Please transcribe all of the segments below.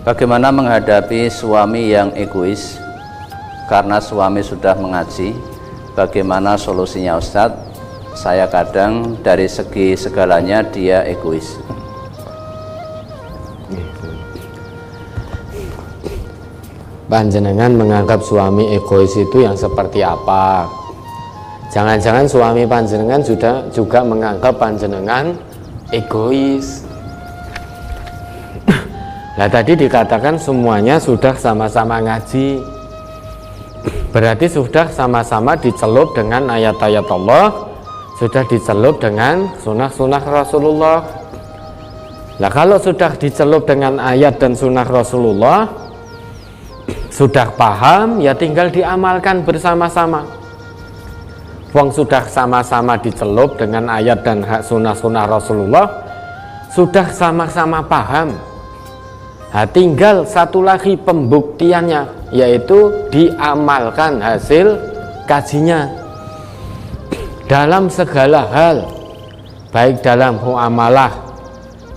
Bagaimana menghadapi suami yang egois karena suami sudah mengaji? Bagaimana solusinya Ustadz? Saya kadang dari segi segalanya dia egois. Panjenengan menganggap suami egois itu yang seperti apa? Jangan-jangan suami panjenengan sudah juga menganggap panjenengan egois. Nah tadi dikatakan semuanya sudah sama-sama ngaji, berarti sudah sama-sama dicelup dengan ayat-ayat Allah, sudah dicelup dengan sunnah-sunnah Rasulullah. Nah kalau sudah dicelup dengan ayat dan sunnah Rasulullah, sudah paham, ya tinggal diamalkan bersama-sama. Wong sudah sama-sama dicelup dengan ayat dan sunnah-sunnah Rasulullah, sudah sama-sama paham. Nah, tinggal satu lagi pembuktiannya, yaitu diamalkan hasil kajinya dalam segala hal, baik dalam muamalah,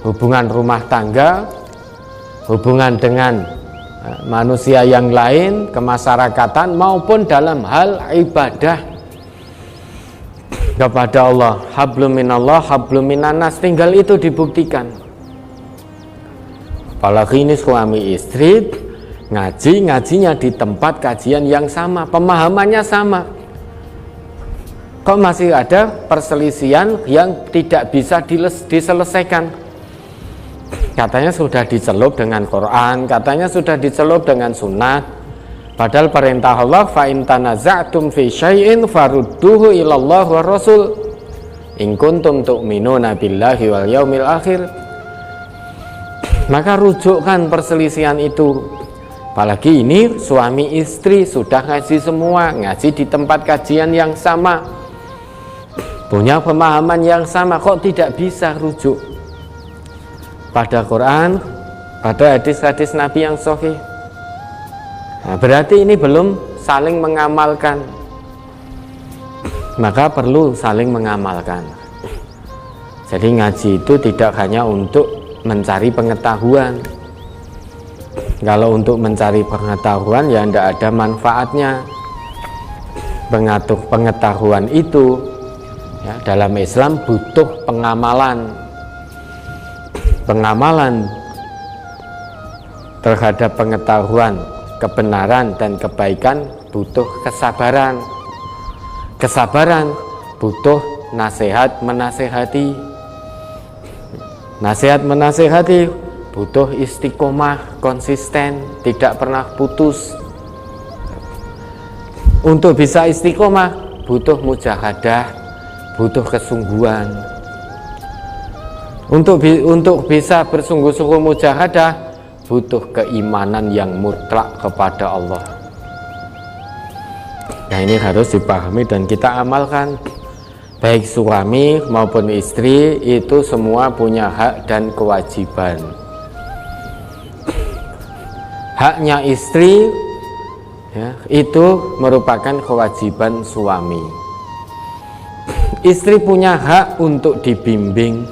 hubungan rumah tangga, hubungan dengan manusia yang lain, kemasyarakatan, maupun dalam hal ibadah kepada Allah. Hablum minallah, hablum minannas, tinggal itu dibuktikan. Apalagi ini suami istri ngajinya di tempat kajian yang sama, pemahamannya sama. Kok masih ada perselisihan yang tidak bisa diselesaikan? Katanya sudah dicelup dengan Quran, katanya sudah dicelup dengan sunnah. Padahal perintah Allah, fa in tanaza'tum fi syai'in farudduhu ilallah wa rasul in kuntum tu'minuna billahi wal yaumil akhir. Maka rujukkan perselisihan itu. Apalagi ini suami istri sudah ngaji semua, ngaji di tempat kajian yang sama, punya pemahaman yang sama, kok tidak bisa rujuk pada Quran, pada hadis-hadis Nabi yang sahih? Nah, berarti ini belum saling mengamalkan. Maka perlu saling mengamalkan. Jadi ngaji itu tidak hanya untuk mencari pengetahuan. Kalau untuk mencari pengetahuan ya tidak ada manfaatnya. Pengetahuan itu ya, dalam Islam butuh pengamalan. Pengamalan terhadap pengetahuan, kebenaran dan kebaikan butuh kesabaran. Kesabaran butuh nasihat menasehati. Nasihat menasehati butuh istiqomah, konsisten, tidak pernah putus. Untuk bisa istiqomah butuh mujahadah, butuh kesungguhan. Untuk bisa bersungguh-sungguh mujahadah butuh keimanan yang mutlak kepada Allah. Nah ini harus dipahami dan kita amalkan. Baik suami maupun istri itu semua punya hak dan kewajiban. Haknya istri ya, itu merupakan kewajiban suami. Istri punya hak untuk dibimbing,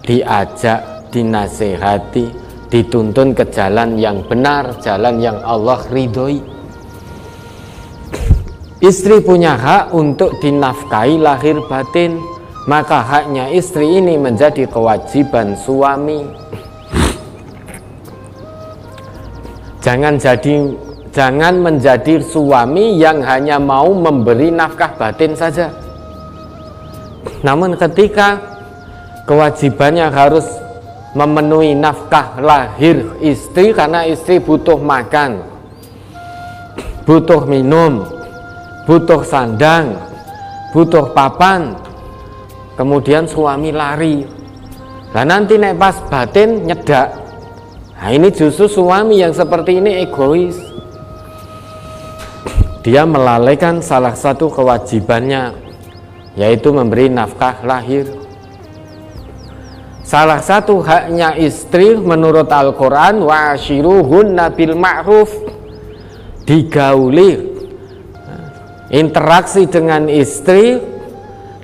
diajak, dinasehati, dituntun ke jalan yang benar, jalan yang Allah ridhoi. Istri punya hak untuk dinafkahi lahir batin, maka haknya istri ini menjadi kewajiban suami. Jangan menjadi suami yang hanya mau memberi nafkah batin saja. Namun ketika kewajibannya harus memenuhi nafkah lahir istri, karena istri butuh makan, butuh minum, butuh sandang, butuh papan, kemudian suami lari. Nah nanti nek pas batin nyedak. Nah ini justru suami yang seperti ini egois. Dia melalaikan salah satu kewajibannya, yaitu memberi nafkah lahir. Salah satu haknya istri menurut Al-Quran, wa ashiruhunna bil ma'ruf, digauli, interaksi dengan istri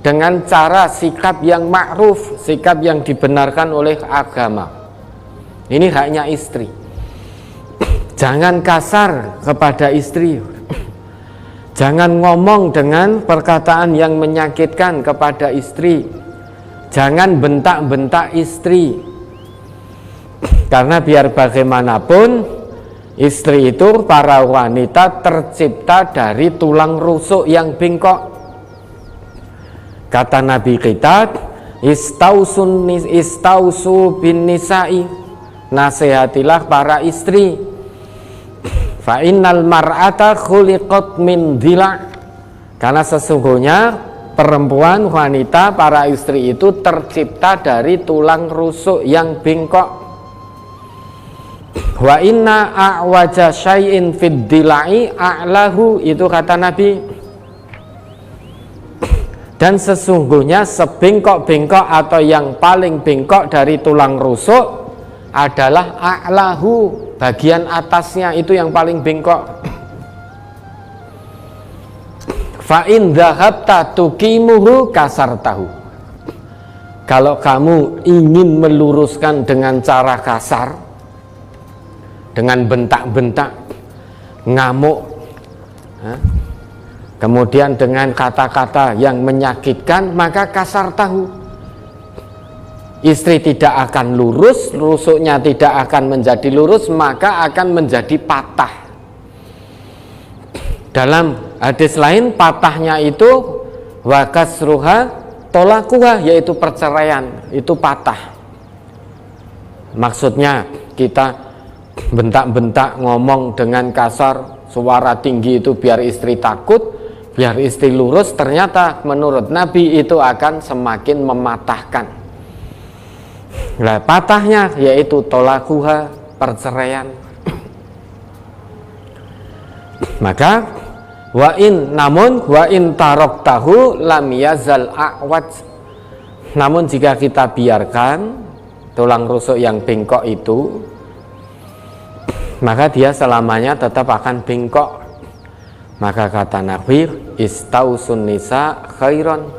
dengan cara sikap yang ma'ruf, sikap yang dibenarkan oleh agama. Ini haknya istri. Jangan kasar kepada istri. Jangan ngomong dengan perkataan yang menyakitkan kepada istri. Jangan bentak-bentak istri. Karena biar bagaimanapun istri itu, para wanita tercipta dari tulang rusuk yang bengkok. Kata Nabi kita, istausu bin nisa'i, nasihatilah para istri. Fa innal mar'ata khuliqat min dhila', karena sesungguhnya perempuan, wanita, para istri itu tercipta dari tulang rusuk yang bengkok. Wa inna a'waja syai'in fid dhila'i a'lahu, itu kata Nabi. Dan sesungguhnya sebengkok-bengkok atau yang paling bengkok dari tulang rusuk adalah a'lahu, bagian atasnya itu yang paling bengkok. Fa in dhahabta tuqimuhu kasartahu. Kalau kamu ingin meluruskan dengan cara kasar, dengan bentak-bentak, ngamuk, kemudian dengan kata-kata yang menyakitkan, maka kasartahu. Istri tidak akan lurus, rusuknya tidak akan menjadi lurus, maka akan menjadi patah. Dalam hadis lain, patahnya itu wakasruha tolakuha, yaitu perceraian, itu patah. Maksudnya kita bentak-bentak, ngomong dengan kasar, suara tinggi itu biar istri takut, biar istri lurus, ternyata menurut Nabi itu akan semakin mematahkan. Nah, patahnya yaitu tolakuha, perceraian. Maka namun wa in taroktahu lam yazal a'waj. Namun jika kita biarkan tulang rusuk yang bengkok itu, maka dia selamanya tetap akan bengkok. Maka kata Nabi, istausun nisa khairon,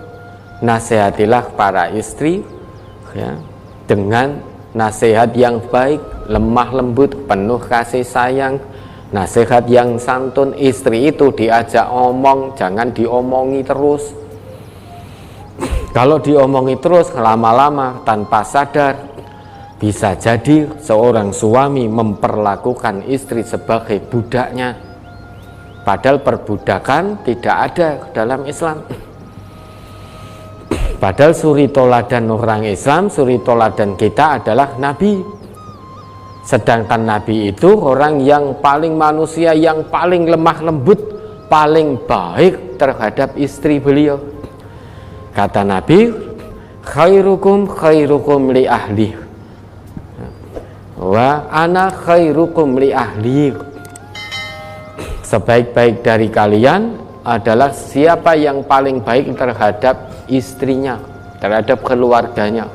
nasihatilah para istri ya, dengan nasihat yang baik, lemah lembut, penuh kasih sayang, nasihat yang santun. Istri itu diajak omong, jangan diomongi terus. Kalau diomongi terus, lama-lama tanpa sadar bisa jadi seorang suami memperlakukan istri sebagai budaknya, padahal perbudakan tidak ada dalam Islam. Padahal suri toladan orang Islam, suri toladan kita adalah Nabi. Sedangkan Nabi itu orang yang paling manusia, yang paling lemah lembut, paling baik terhadap istri beliau. Kata Nabi, khairukum li ahli, wa ana khairukum li ahli. Sebaik-baik dari kalian adalah siapa yang paling baik terhadap istrinya, terhadap keluarganya.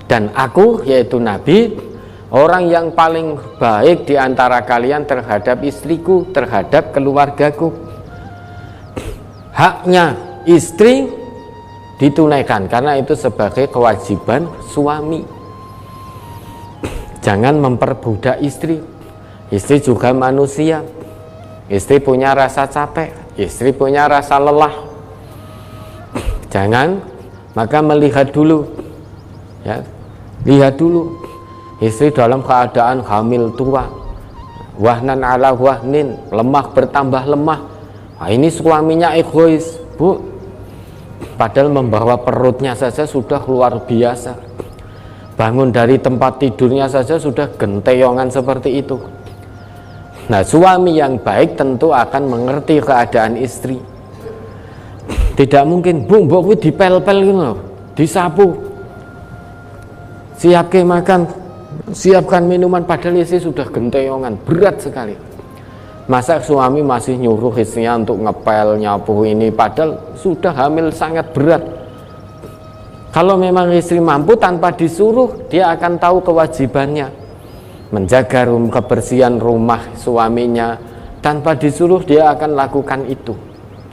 Dan aku, yaitu Nabi, orang yang paling baik di antara kalian terhadap istriku, terhadap keluargaku. Haknya istri ditunaikan, karena itu sebagai kewajiban suami. Jangan memperbudak istri. Istri juga manusia. Istri punya rasa capek, istri punya rasa lelah. Jangan, maka melihat dulu ya, lihat dulu istri dalam keadaan hamil tua, wahnan ala wahnin, lemah bertambah lemah. Nah, ini suaminya egois, Bu, padahal membawa perutnya saja sudah luar biasa, bangun dari tempat tidurnya saja sudah genteyongan seperti itu. Nah, suami yang baik tentu akan mengerti keadaan istri. Tidak mungkin, Bu, mbok kuwi dipel-pel gitu, disapu, siapkan makan, siapkan minuman, padahal istri sudah genteyongan, berat sekali. Masa suami masih nyuruh istrinya untuk ngepel, nyapu ini, padahal sudah hamil sangat berat. Kalau memang istri mampu tanpa disuruh, dia akan tahu kewajibannya menjaga kebersihan rumah suaminya. Tanpa disuruh dia akan lakukan itu.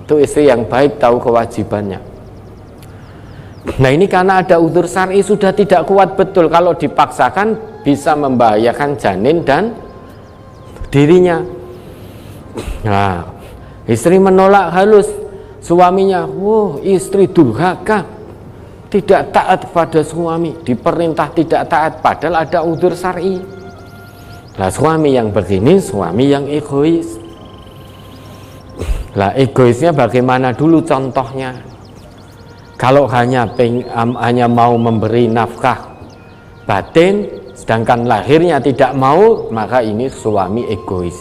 Itu istri yang baik, tahu kewajibannya. Nah, ini karena ada udzur syar'i sudah tidak kuat betul. Kalau dipaksakan bisa membahayakan janin dan dirinya. Nah, istri menolak halus suaminya. Wah, istri durhaka, tidak taat pada suami, diperintah tidak taat padahal ada udzur syar'i. Lah suami yang begini suami yang egois. Lah egoisnya bagaimana dulu contohnya? Kalau hanya mau memberi nafkah batin, sedangkan lahirnya tidak mau, maka ini suami egois.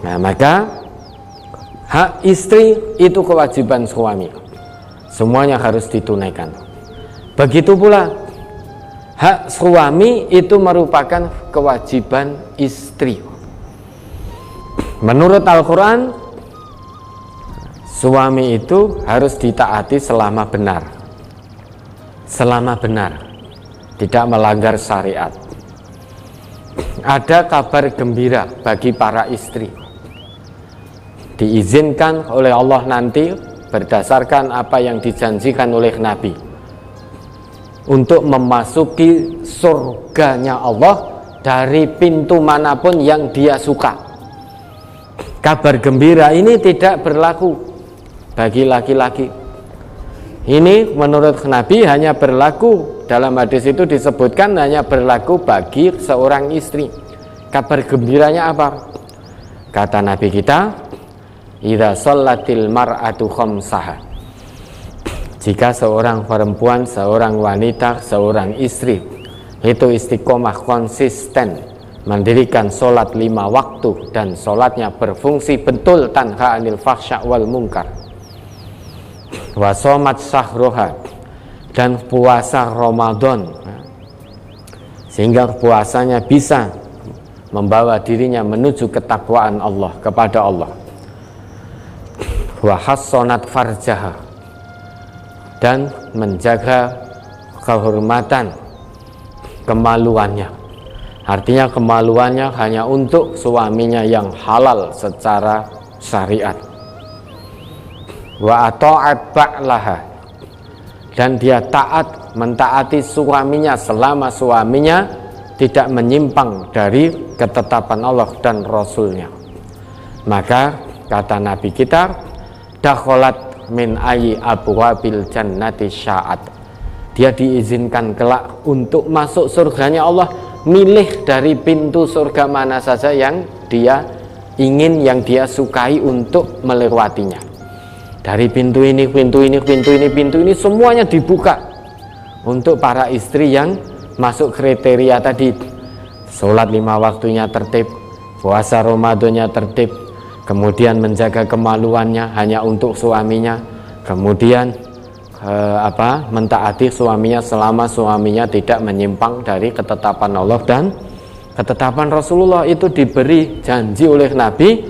Nah, maka hak istri itu kewajiban suami, semuanya harus ditunaikan. Begitu pula hak suami itu merupakan kewajiban istri. Menurut Al-Quran, suami itu harus ditaati selama benar, tidak melanggar syariat. Ada kabar gembira bagi para istri, diizinkan oleh Allah nanti berdasarkan apa yang dijanjikan oleh Nabi untuk memasuki surganya Allah dari pintu manapun yang dia suka. Kabar gembira ini tidak berlaku bagi laki-laki. Ini menurut Nabi hanya berlaku, dalam hadis itu disebutkan hanya berlaku bagi seorang istri. Kabar gembiranya apa? Kata Nabi kita, idza shallatil mar'atu khamsaha. Jika seorang perempuan, seorang wanita, seorang istri itu istiqomah konsisten mendirikan sholat 5 waktu dan sholatnya berfungsi betul tanha anil fahsya wal munkar, wa shomat syahroha, dan puasa Ramadan sehingga puasanya bisa membawa dirinya menuju ketakwaan Allah, kepada Allah, wa hassonat farjaha, dan menjaga kehormatan kemaluannya. Artinya kemaluannya hanya untuk suaminya yang halal secara syariat. Wa ata'at ba'laha, dan dia taat, mentaati suaminya selama suaminya tidak menyimpang dari ketetapan Allah dan Rasulnya. Maka kata Nabi kita, dakholat min ayyi abwabil jannati sya'at, dia diizinkan kelak untuk masuk surganya Allah, milih dari pintu surga mana saja yang dia ingin, yang dia sukai untuk melewatinya. Dari pintu ini, pintu ini, pintu ini, pintu ini, semuanya dibuka untuk para istri yang masuk kriteria tadi. Sholat 5 waktunya tertib, puasa Ramadannya tertib, kemudian menjaga kemaluannya hanya untuk suaminya, kemudian mentaati suaminya selama suaminya tidak menyimpang dari ketetapan Allah dan ketetapan Rasulullah. Itu diberi janji oleh Nabi,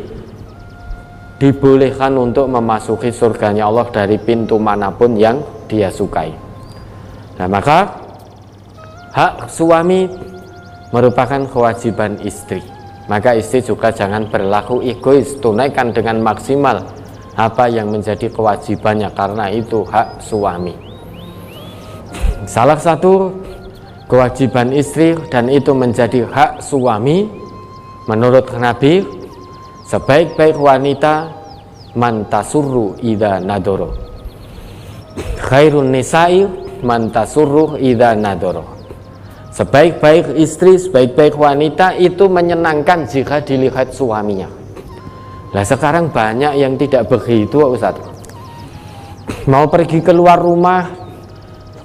dibolehkan untuk memasuki surganya Allah dari pintu manapun yang dia sukai. Nah, maka hak suami merupakan kewajiban istri. Maka istri juga jangan berlaku egois, tunaikan dengan maksimal apa yang menjadi kewajibannya, karena itu hak suami. Salah satu kewajiban istri dan itu menjadi hak suami menurut Nabi, sebaik-baik wanita man tasurru idza nadoro, khairun nisa'i man tasurru idza nadoro. Sebaik-baik istri, sebaik-baik wanita itu menyenangkan jika dilihat suaminya. Lah sekarang banyak yang tidak begitu, Ustaz. Mau pergi keluar rumah,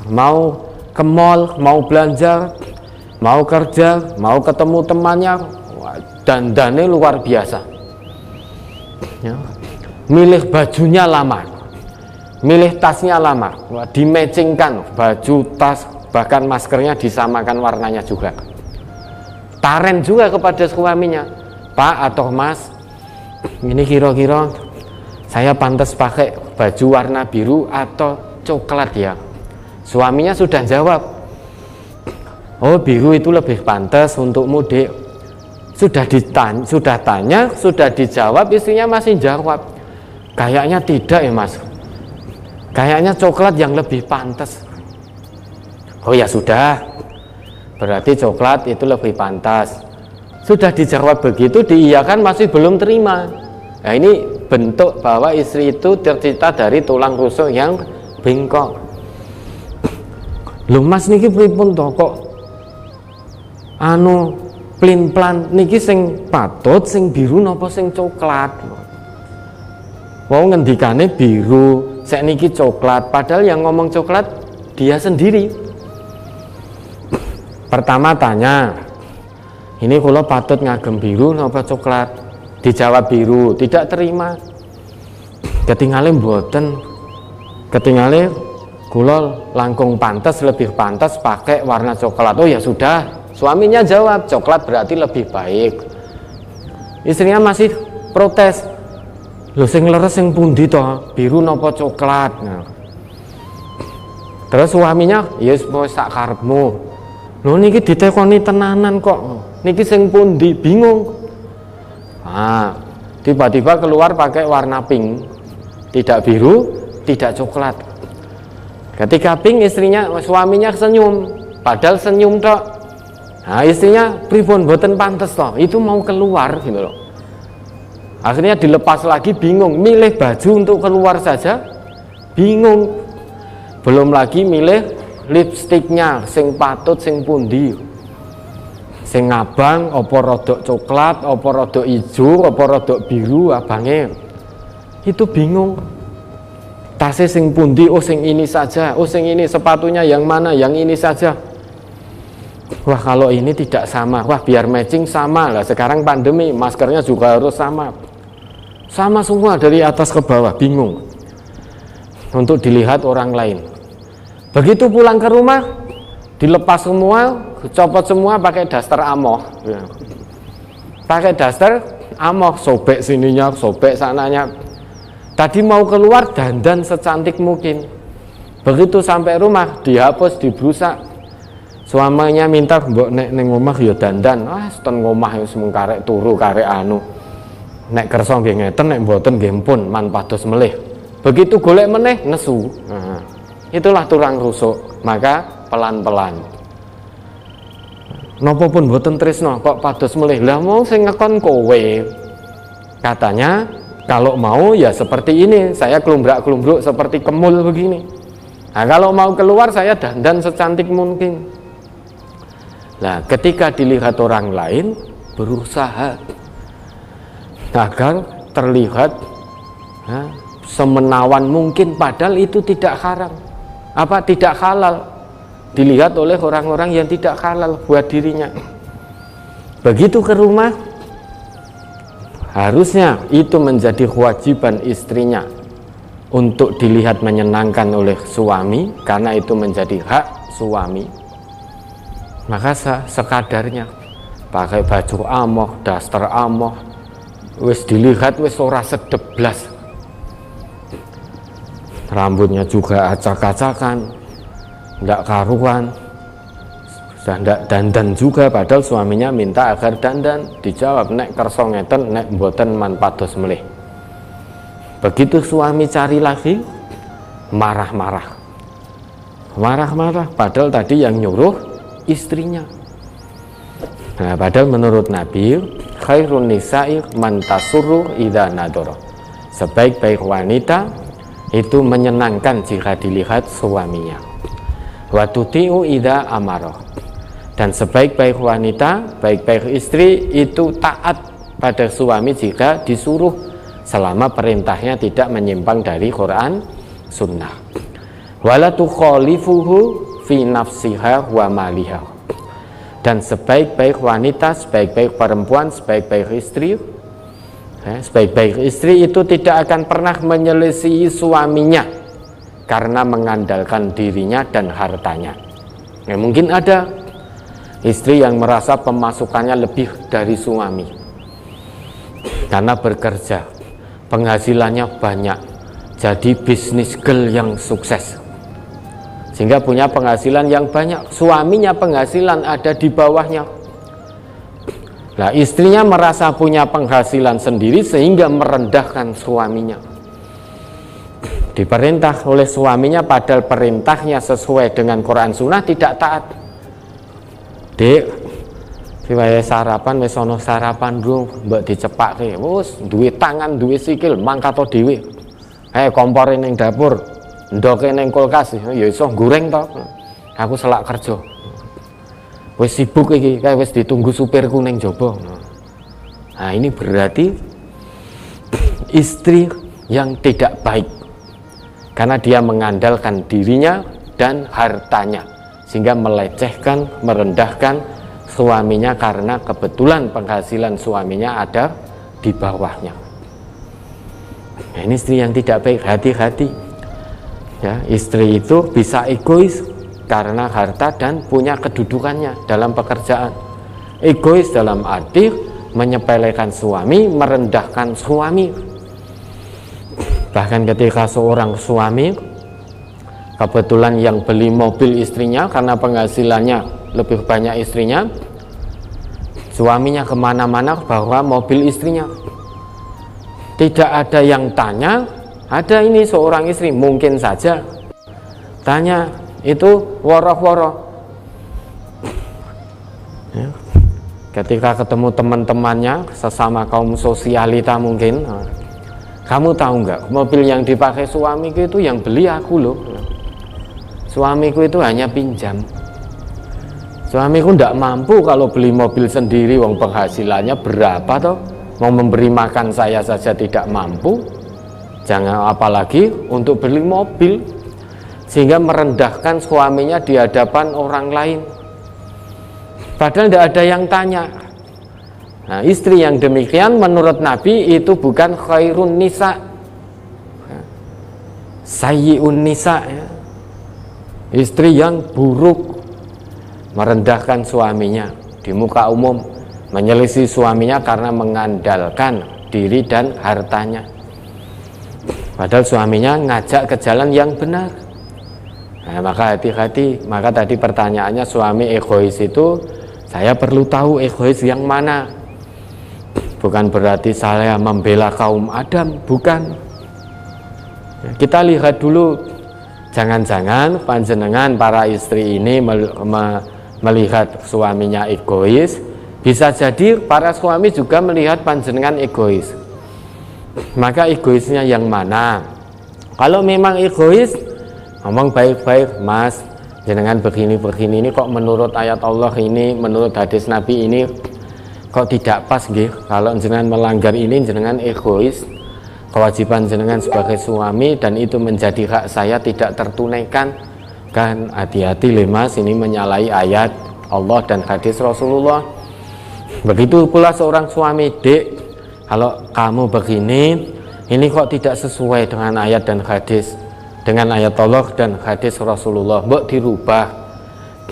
mau ke mall, mau belanja, mau kerja, mau ketemu temannya, dandannya luar biasa. Ya. Milih bajunya lama, milih tasnya lama, dimatchingkan baju, tas, bahkan maskernya disamakan warnanya juga. Taren juga kepada suaminya, Pak atau Mas, ini kira-kira saya pantas pakai baju warna biru atau coklat ya? Suaminya sudah jawab, oh biru itu lebih pantas untuk mudik. Sudah tanya, sudah dijawab, istrinya masih jawab, kayaknya tidak ya Mas, kayaknya coklat yang lebih pantas. Oh ya sudah, berarti coklat itu lebih pantas. Sudah dijawab begitu, diiyakan masih belum terima. Nah, ini bentuk bahwa istri itu tercipta dari tulang rusuk yang bengkok. Lho Mas niki pripun to kok anu plin-plan niki sing patut sing biru napa sing coklat? Wau ngendikane biru, sek niki coklat, padahal yang ngomong coklat dia sendiri. Pertama tanya, ini kula patut ngagem biru napa coklat? Dijawab biru, tidak terima. Ketinggalan mboten, ketinggalan kula langkung pantas, lebih pantas pakai warna coklat. Oh ya sudah, suaminya jawab coklat berarti lebih baik. Istrinya masih protes, lho sing leres sing pundi to, biru napa coklat? Nah. Terus suaminya, ya wis sak karepmu. Lho niki ditekoni tenanan kok, niki sing pundi, bingung. Nah, tiba-tiba keluar pakai warna pink, tidak biru, tidak coklat. Ketika pink, suaminya senyum, padahal senyum tok. Nah, istrinya pripun boten pantes toh, itu mau keluar gitu loh. Akhirnya dilepas lagi, bingung, milih baju untuk keluar saja bingung, belum lagi milih lipstiknya sing patut sing pundi, sing abang apa rodok coklat, apa rodok ijo, apa rodok biru abange. Itu bingung. Tasnya sing pundi, oh sing ini saja, oh sing ini, sepatunya yang mana, yang ini saja. Wah kalau ini tidak sama, wah biar matching sama lah. Sekarang pandemi, maskernya juga harus sama. Sama semua dari atas ke bawah, bingung untuk dilihat orang lain. Begitu pulang ke rumah, dilepas semua, copot semua pakai daster amoh. Pakai daster amoh, sobek sininya, sobek sananya. Tadi mau keluar dandan secantik mungkin. Begitu sampai rumah, dihapus, dibrusak. Suaminya minta, mbok nek ning omah ya dandan. Ah, ten ngomah wis mung karek turu, karek anu. Nek kersa nggih ngeten, nek mboten nggih pun man pados melih. Begitu golek meneh nesu. Nah, itulah tulang rusuk. Maka pelan-pelan. Napa pun mboten tresno kok pados melih. Lah mau sing ngekon kowe. Katanya kalau mau ya seperti ini, saya kelumbrak-kelumbruk seperti kemul begini. Nah, kalau mau keluar saya dandan secantik mungkin. Nah, ketika dilihat orang lain, berusaha agar terlihat semenawan mungkin, padahal itu tidak haram, tidak halal dilihat oleh orang-orang yang tidak halal buat dirinya. Begitu ke rumah, harusnya itu menjadi kewajiban istrinya untuk dilihat menyenangkan oleh suami, karena itu menjadi hak suami. Maka sekadarnya pakai baju amoh, daster amoh, wis dilihat wis ora sedep blas. Rambutnya juga acak-acakan, ndak karuan, ndak dandan juga, padahal suaminya minta agar dandan. Dijawab, nek kersa ngeten, nek mboten man pados melih. Begitu suami cari lagi, marah-marah, padahal tadi yang nyuruh istrinya. Nah, padahal menurut Nabi, khairun nisa'i man tasurru idza nadara. Sebaik-baik wanita itu menyenangkan jika dilihat suaminya. Wa tuti'u idza amara. Dan sebaik-baik wanita, baik-baik istri itu taat pada suami jika disuruh, selama perintahnya tidak menyimpang dari Quran Sunnah. Wala tukhalifuhu fi nafsiha wa maliha. Dan sebaik-baik wanita, sebaik-baik perempuan, sebaik-baik istri, sebaik-baik istri itu tidak akan pernah menyelisihi suaminya karena mengandalkan dirinya dan hartanya. Mungkin ada istri yang merasa pemasukannya lebih dari suami karena bekerja, penghasilannya banyak, jadi bisnis girl yang sukses, sehingga punya penghasilan yang banyak. Suaminya penghasilan ada di bawahnya. Nah, istrinya merasa punya penghasilan sendiri sehingga merendahkan suaminya. Diperintah oleh suaminya, padahal perintahnya sesuai dengan Quran Sunnah, tidak taat. Dek, Riwayat sarapan wis ana sarapan ru mbok dicepakke. Wis duwe tangan, duwe sikil, mangkato dhewe. Kompore ning dapur, ndoke ning kulkas, ya iso goreng to. Aku selak kerja. Wis sibuk iki, kae wis ditunggu supirku ning jaba. Nah, ini berarti istri yang tidak baik. Karena dia mengandalkan dirinya dan hartanya sehingga melecehkan, merendahkan suaminya karena kebetulan penghasilan suaminya ada di bawahnya. Nah, ini istri yang tidak baik, hati-hati. Ya, istri itu bisa egois karena harta dan punya kedudukannya dalam pekerjaan. Egois dalam arti menyepelekan suami, merendahkan suami. Bahkan ketika seorang suami kebetulan yang beli mobil istrinya karena penghasilannya lebih banyak istrinya, suaminya kemana-mana bawa mobil istrinya, tidak ada yang tanya. Ada ini seorang istri mungkin saja tanya itu woroh-woroh ya. Ketika ketemu teman-temannya sesama kaum sosialita mungkin, kamu tahu nggak mobil yang dipakai suamiku itu yang beli aku loh, suamiku itu hanya pinjam. Suamiku tidak mampu kalau beli mobil sendiri, wong penghasilannya berapa toh, mau memberi makan saya saja tidak mampu, jangan apalagi untuk beli mobil, sehingga merendahkan suaminya di hadapan orang lain. Padahal tidak ada yang tanya. Nah, istri yang demikian menurut Nabi itu bukan khairun nisa, sayyi'un nisa ya. Istri yang buruk, merendahkan suaminya di muka umum, menyelisih suaminya karena mengandalkan diri dan hartanya. Padahal suaminya ngajak ke jalan yang benar. Nah, maka hati-hati. Maka tadi pertanyaannya suami egois itu, saya perlu tahu egois yang mana. Bukan berarti saya membela kaum Adam, bukan. Kita lihat dulu, jangan-jangan panjenengan para istri ini melihat suaminya egois, bisa jadi para suami juga melihat panjenengan egois. Maka egoisnya yang mana? Kalau memang egois, ngomong baik-baik, Mas, jenengan begini-begini ini kok menurut ayat Allah ini, menurut hadis Nabi ini kok tidak pas nggih. Kalau jenengan melanggar ini, jenengan egois. Kewajiban jenengan sebagai suami dan itu menjadi hak saya tidak tertunaikan. Kan hati-hati lho Mas, ini menyalahi ayat Allah dan hadis Rasulullah. Begitu pula seorang suami, Dek, kalau kamu begini, ini kok tidak sesuai dengan ayat dan hadis, dengan ayat Allah dan hadis Rasulullah, mbok dirubah.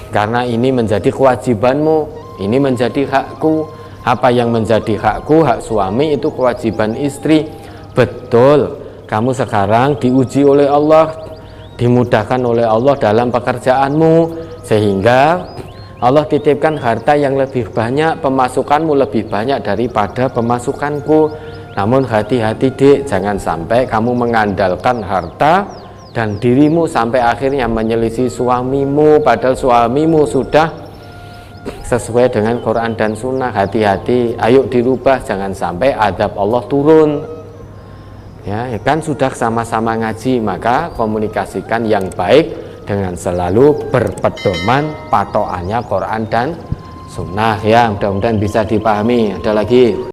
Karena ini menjadi kewajibanmu, ini menjadi hakku. Apa yang menjadi hakku, hak suami itu kewajiban istri. Betul, kamu sekarang diuji oleh Allah, dimudahkan oleh Allah dalam pekerjaanmu, sehingga Allah titipkan harta yang lebih banyak, pemasukanmu lebih banyak daripada pemasukanku. Namun hati-hati Dek, jangan sampai kamu mengandalkan harta dan dirimu sampai akhirnya menyelisih suamimu, padahal suamimu sudah sesuai dengan Quran dan Sunnah. Hati-hati, ayo dirubah, jangan sampai adab Allah turun. Ya kan sudah sama-sama ngaji, maka komunikasikan yang baik dengan selalu berpedoman patokannya Quran dan Sunnah ya. Mudah-mudahan bisa dipahami. Ada lagi?